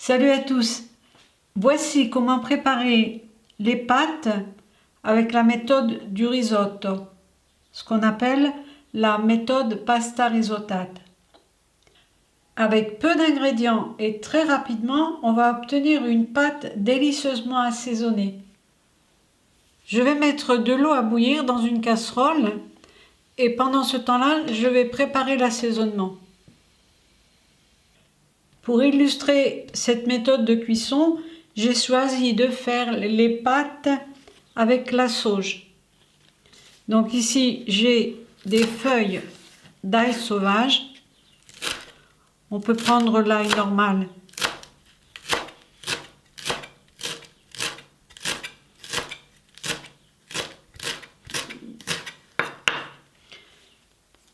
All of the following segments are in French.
Salut à tous! Voici comment préparer les pâtes avec la méthode du risotto, ce qu'on appelle la méthode pasta risottate. Avec peu d'ingrédients et très rapidement, on va obtenir une pâte délicieusement assaisonnée. Je vais mettre de l'eau à bouillir dans une casserole et pendant ce temps-là, je vais préparer l'assaisonnement. Pour illustrer cette méthode de cuisson, j'ai choisi de faire les pâtes avec la sauge. Donc ici, j'ai des feuilles d'ail sauvage. On peut prendre l'ail normal.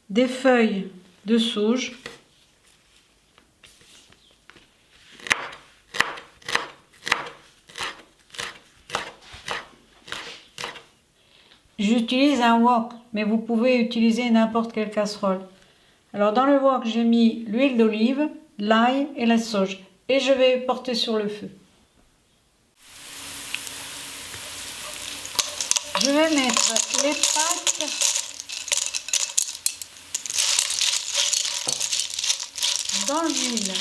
Des feuilles de sauge. J'utilise un wok, mais vous pouvez utiliser n'importe quelle casserole. Alors dans le wok, j'ai mis l'huile d'olive, l'ail et la sauge. Et je vais porter sur le feu. Je vais mettre les pâtes dans l'huile.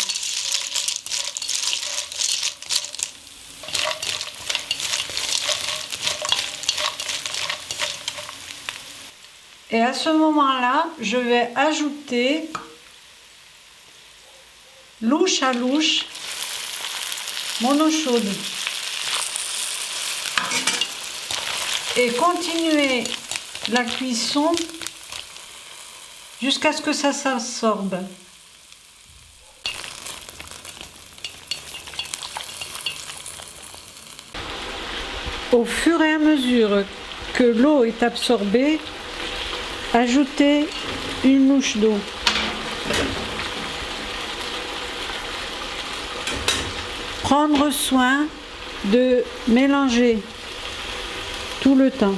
Et à ce moment-là, je vais ajouter louche à louche mon eau chaude et continuer la cuisson jusqu'à ce que ça s'absorbe. Au fur et à mesure que l'eau est absorbée, ajoutez une louche d'eau. Prendre soin de mélanger tout le temps.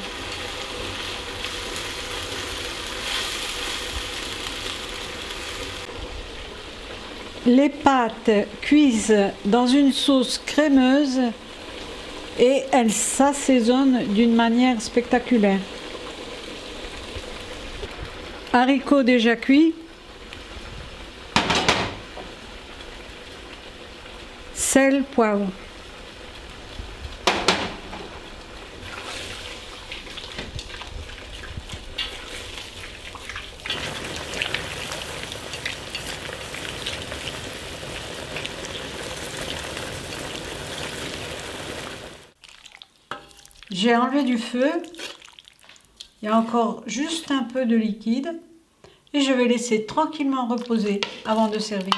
Les pâtes cuisent dans une sauce crémeuse et elles s'assaisonnent d'une manière spectaculaire. Haricots déjà cuits, sel, poivre. J'ai enlevé du feu. Il y a encore juste un peu de liquide et je vais laisser tranquillement reposer avant de servir.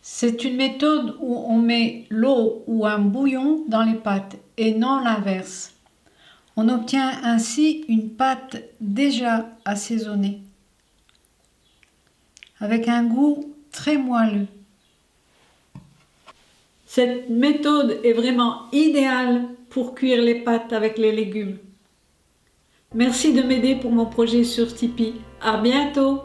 C'est une méthode où on met l'eau ou un bouillon dans les pâtes et non l'inverse. On obtient ainsi une pâte déjà assaisonnée avec un goût très moelleux. Cette méthode est vraiment idéale pour cuire les pâtes avec les légumes. Merci de m'aider pour mon projet sur Tipeee. À bientôt!